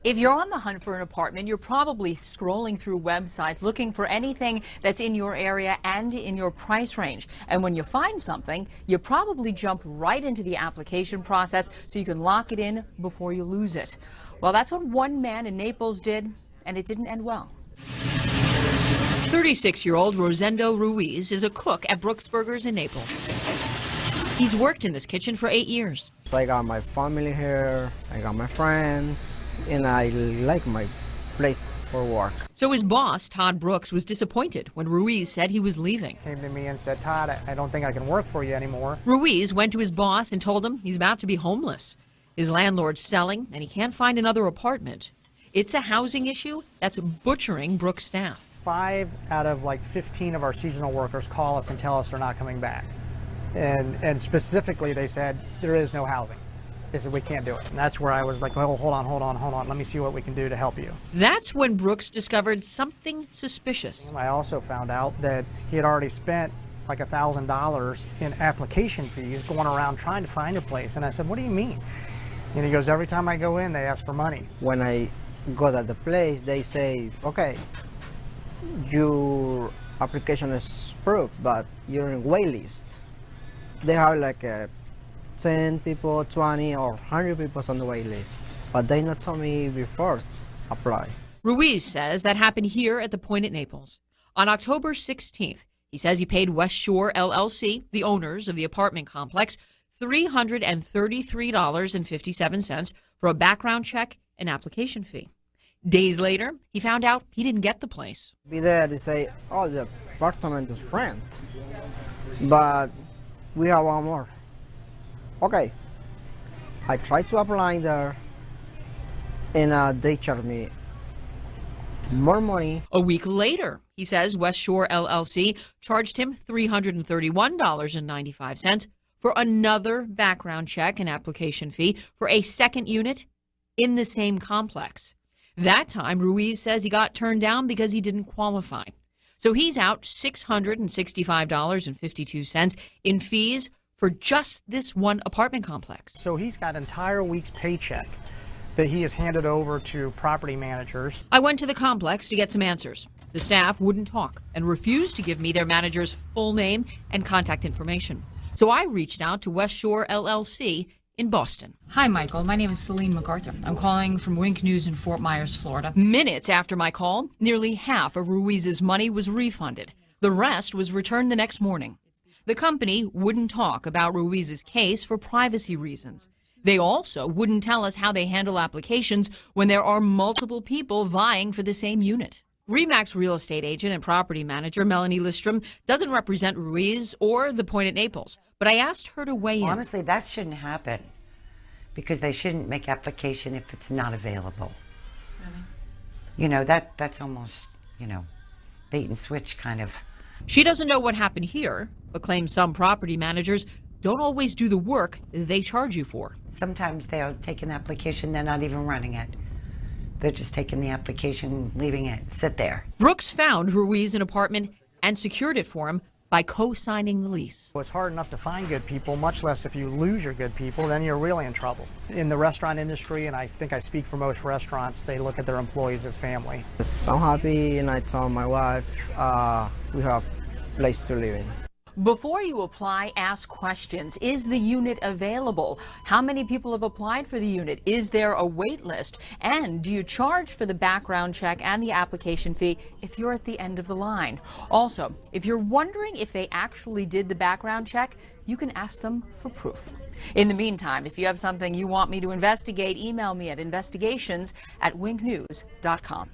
If you're on the hunt for an apartment, you're probably scrolling through websites looking for anything that's in your area and in your price range. And when you find something, you probably jump right into the application process so you can lock it in before you lose it. Well, that's what one man in Naples did, and it didn't end well. 36-year-old Rosendo Ruiz is a cook at Brooks Burgers in Naples. He's worked in this kitchen for 8 years. So I got my family here, I got my friends, and I like my place for work. So his boss, Todd Brooks, was disappointed when Ruiz said he was leaving. Came to me and said, Todd, I don't think I can work for you anymore. Ruiz went to his boss and told him he's about to be homeless. His landlord's selling, and he can't find another apartment. It's a housing issue that's butchering Brooks' staff. 5 out of like 15 of our seasonal workers call us and tell us they're not coming back. And specifically, they said, there is no housing. They said, we can't do it. And that's where I was like, oh, hold on. Let me see what we can do to help you. That's when Brooks discovered something suspicious. I also found out that he had already spent like $1,000 in application fees going around trying to find a place. And I said, what do you mean? And he goes, every time I go in, they ask for money. When I go to the place, they say, okay, your application is approved, but you're in wait list. They have like 10 people, 20 or 100 people on the wait list, but they not told me before apply. Ruiz says that happened here at the Point at Naples. On October 16th, he says he paid West Shore LLC, the owners of the apartment complex, $333.57 for a background check and application fee. Days later, he found out he didn't get the place. Be there, they say, oh, the apartment is rent, but we have one more. Okay, I tried to apply there, and they charged me more money. A week later, he says West Shore LLC charged him $331.95 for another background check and application fee for a second unit in the same complex. That time, Ruiz says he got turned down because he didn't qualify. So he's out $665.52 in fees for just this one apartment complex. So he's got an entire week's paycheck that he has handed over to property managers. I went to the complex to get some answers. The staff wouldn't talk and refused to give me their manager's full name and contact information. So I reached out to West Shore LLC in Boston. Hi, Michael. My name is Celine MacArthur. I'm calling from Wink News in Fort Myers, Florida. Minutes after my call, nearly half of Ruiz's money was refunded. The rest was returned the next morning. The company wouldn't talk about Ruiz's case for privacy reasons. They also wouldn't tell us how they handle applications when there are multiple people vying for the same unit. RE/MAX real estate agent and property manager Melanie Listrom doesn't represent Ruiz or the Point at Naples, but I asked her to weigh in. Honestly, that shouldn't happen because they shouldn't make application if it's not available. Really? You know, that's almost, bait and switch kind of. She doesn't know what happened here, but claims some property managers don't always do the work they charge you for. Sometimes they'll take an application, they're not even running it. They're just taking the application, leaving it sit there. Brooks found Ruiz an apartment and secured it for him by co-signing the lease. It's hard enough to find good people, much less if you lose your good people, then you're really in trouble. In the restaurant industry, and I think I speak for most restaurants, they look at their employees as family. I'm happy, and I told my wife we have a place to live in. Before you apply, ask questions. Is the unit available? How many people have applied for the unit? Is there a wait list? And do you charge for the background check and the application fee if you're at the end of the line? Also, if you're wondering if they actually did the background check, you can ask them for proof. In the meantime, if you have something you want me to investigate, email me at investigations@winknews.com.